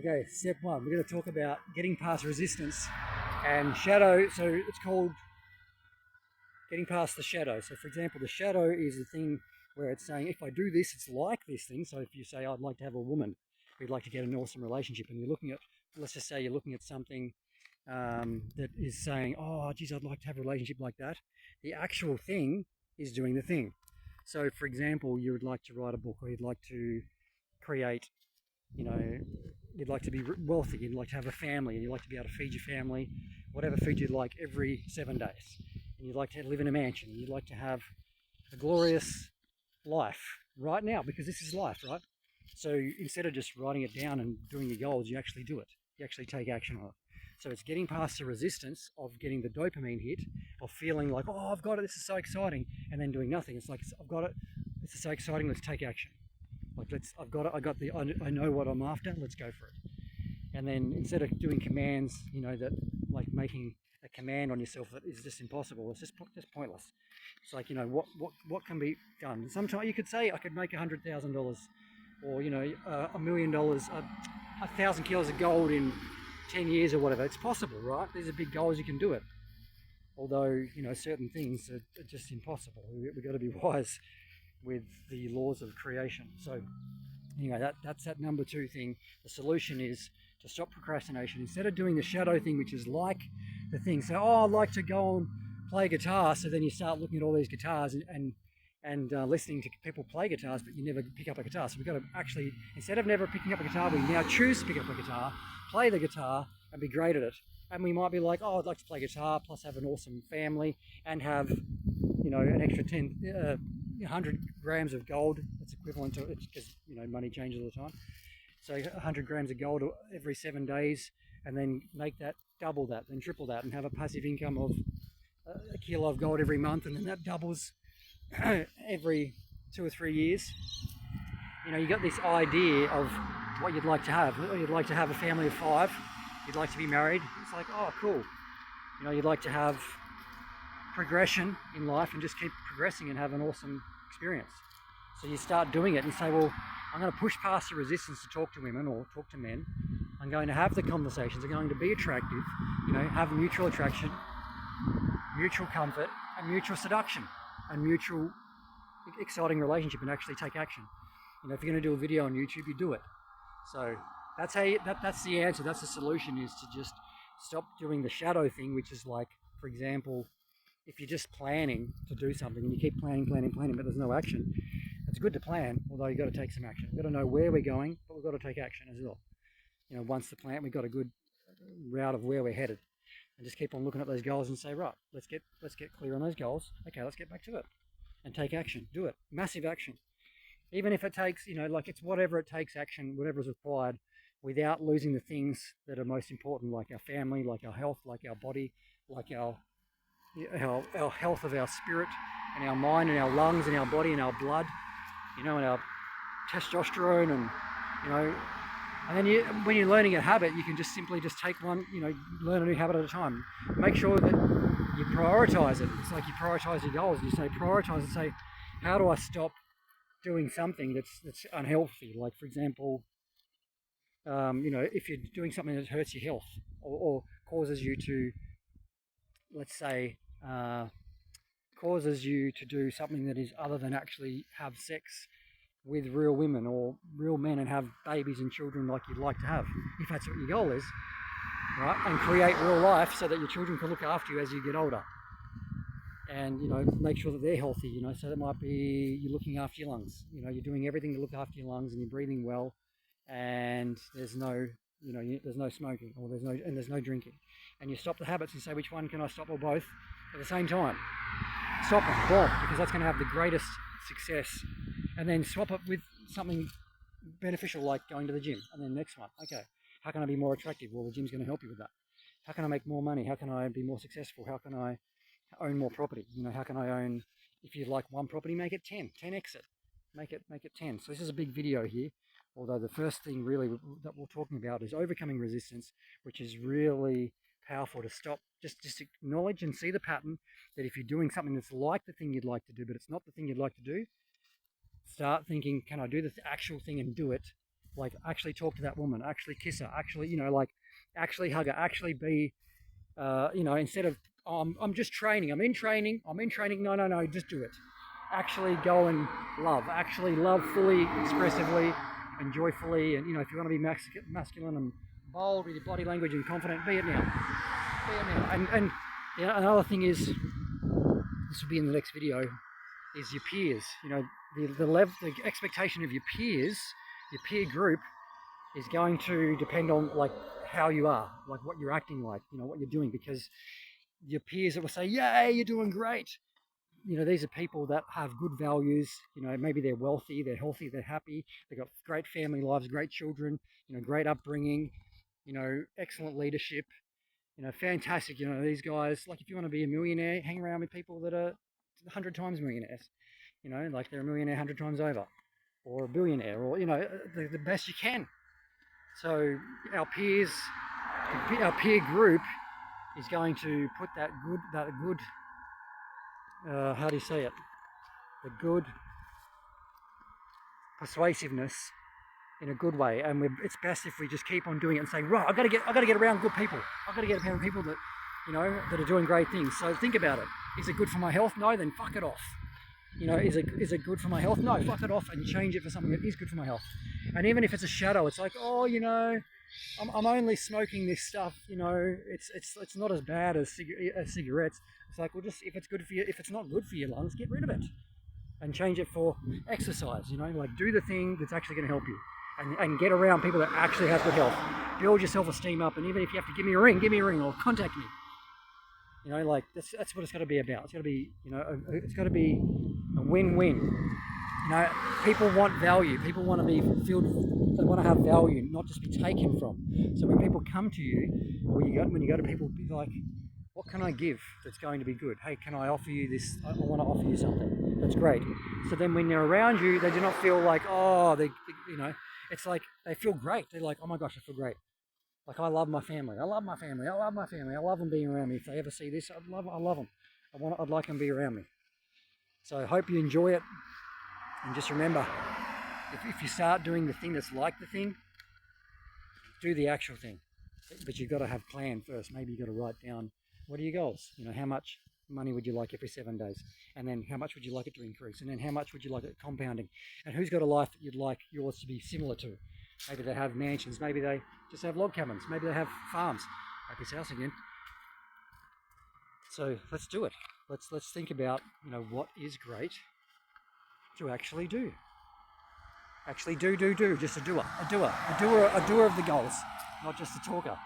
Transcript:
Okay, step one, we're going to talk about getting past resistance and shadow. So it's called getting past the shadow. So for example, the shadow is the thing where it's saying, if I do this, it's like this thing. So if you say, I'd like to have a woman, we'd like to get an awesome relationship, and you're looking at, let's just say you're looking at something that is saying, oh, geez, I'd like to have a relationship like that. The actual thing is doing the thing. So for example, you would like to write a book, or you'd like to create, you'd like to be wealthy, you'd like to have a family, and you'd like to be able to feed your family, whatever food you'd like every 7 days. And you'd like to live in a mansion, you'd like to have a glorious life right now, because this is life, right? So instead of just writing it down and doing your goals, you actually do it. You actually take action on it. So it's getting past the resistance of getting the dopamine hit, of feeling like, oh, I've got it, this is so exciting, and then doing nothing. It's like, I've got it, this is so exciting, let's take action. Like, I've got it, I know what I'm after, let's go for it. And then instead of doing commands, that like making a command on yourself that is just impossible, it's just pointless. It's like, what can be done? Sometimes you could say, I could make $100,000, or $1 million, 1,000 kilos of gold in 10 years or whatever. It's possible, right? These are big goals, you can do it. Although, certain things are just impossible. We've got to be wise with the laws of creation. So anyway, that's that number 2 thing. The solution is to stop procrastination. Instead of doing the shadow thing, which is like the thing. So, I'd like to go and play guitar. So then you start looking at all these guitars and listening to people play guitars, but you never pick up a guitar. So we've got to actually, instead of never picking up a guitar, we now choose to pick up a guitar, play the guitar, and be great at it. And we might be like, oh, I'd like to play guitar, plus have an awesome family, and have, an extra 100 grams of gold. That's equivalent to it, because money changes all the time. So 100 grams of gold every 7 days, and then make that, double that, then triple that, and have a passive income of a kilo of gold every month, and then that doubles every 2 or 3 years. You got this idea of what you'd like to have. You'd like to have a family of 5. You'd like to be married. It's like, oh, cool. You'd like to have progression in life and just keep progressing and have an awesome experience. So you start doing it and say, well, I'm going to push past the resistance to talk to women or talk to men. I'm going to have the conversations. I'm going to be attractive, have mutual attraction, mutual comfort, and mutual seduction, and mutual exciting relationship, and actually take action. If you're going to do a video on YouTube, you do it. So that's that's the answer. That's the solution, is to just stop doing the shadow thing, which is like, for example, if you're just planning to do something and you keep planning, but there's no action, it's good to plan, although you've got to take some action. We've got to know where we're going, but we've got to take action as well. Once the plan, we've got a good route of where we're headed, and just keep on looking at those goals and say, right, let's get clear on those goals. Okay, let's get back to it and take action. Do it. Massive action. Even if it takes, like, it's whatever it takes, action, whatever is required, without losing the things that are most important, like our family, like our health, like our body, like our health of our spirit and our mind and our lungs and our body and our blood, and our testosterone, and then when you're learning a habit, you can just simply take one, learn a new habit at a time. Make sure that you prioritize it. It's like you prioritize your goals. You say prioritize and say, how do I stop doing something that's unhealthy? Like, for example, if you're doing something that hurts your health, or causes you to, let's say, causes you to do something that is other than actually have sex with real women or real men and have babies and children like you'd like to have, if that's what your goal is, right? And create real life so that your children can look after you as you get older. And, make sure that they're healthy, so that might be you're looking after your lungs. You're doing everything to look after your lungs, and you're breathing well, and there's no, there's no smoking, or there's no drinking. And you stop the habits and say, which one can I stop, or both at the same time? Stop it, because that's going to have the greatest success. And then swap it with something beneficial, like going to the gym. And then next one, okay, how can I be more attractive? Well, the gym's going to help you with that. How can I make more money? How can I be more successful? How can I own more property? How can I own, if you like one property, make it 10x it. Make it 10. So this is a big video here. Although the first thing really that we're talking about is overcoming resistance, which is really powerful to stop, just acknowledge and see the pattern that if you're doing something that's like the thing you'd like to do, but it's not the thing you'd like to do, start thinking, can I do the actual thing and do it? Like actually talk to that woman, actually kiss her, actually, like actually hug her, actually be, instead of, oh, I'm just training, I'm in training. No, just do it. Actually go and love. Actually love fully, expressively, and joyfully. And if you want to be masculine and bold with your body language and confident, be it now. Be it now. And another thing is, this will be in the next video, is your peers. The expectation of your peers, your peer group, is going to depend on like how you are, like what you're acting like, what you're doing, because your peers that will say, "Yay, you're doing great." These are people that have good values. Maybe they're wealthy, they're healthy, they're happy, they've got great family lives, great children, great upbringing, excellent leadership, fantastic. These guys, like if you want to be a millionaire, hang around with people that are 100 times millionaires, like they're a millionaire 100 times over, or a billionaire, or, the best you can. So our peers, our peer group is going to put that good, how do you say it? The good persuasiveness in a good way, and it's best if we just keep on doing it and say, right, I got to get around good people. I've got to get around people that, that are doing great things. So think about it. Is it good for my health? No, then fuck it off. Is it good for my health? No, fuck it off and change it for something that is good for my health. And even if it's a shadow, it's like, oh, I'm only smoking this stuff. It's not as bad as cigarettes. It's like, well, just if it's not good for your lungs, get rid of it and change it for exercise. Like do the thing that's actually going to help you, and get around people that actually have good health. Build your self-esteem up, and even if you have to give me a ring or contact me. Like that's what it's got to be about. It's got to be, it's got to be a win-win. People want value. People want to be filled. They want to have value, not just be taken from. So when people come to you, when you go to people, be like, what can I give that's going to be good? Hey, can I offer you this? I want to offer you something. That's great. So then when they're around you, they do not feel like, oh, it's like they feel great. They're like, oh my gosh, I feel great. Like, I love my family. I love my family. I love them being around me. If they ever see this, I love them. I'd like them to be around me. So I hope you enjoy it. And just remember, if you start doing the thing that's like the thing, do the actual thing. But you've got to have a plan first. Maybe you've got to write down, what are your goals? How much money would you like every 7 days? And then how much would you like it to increase? And then how much would you like it compounding? And who's got a life that you'd like yours to be similar to? Maybe they have mansions. Maybe they just have log cabins. Maybe they have farms. Like this house again. So let's do it. Let's think about, what is great to actually do. Actually do. Just a doer of the goals, not just a talker.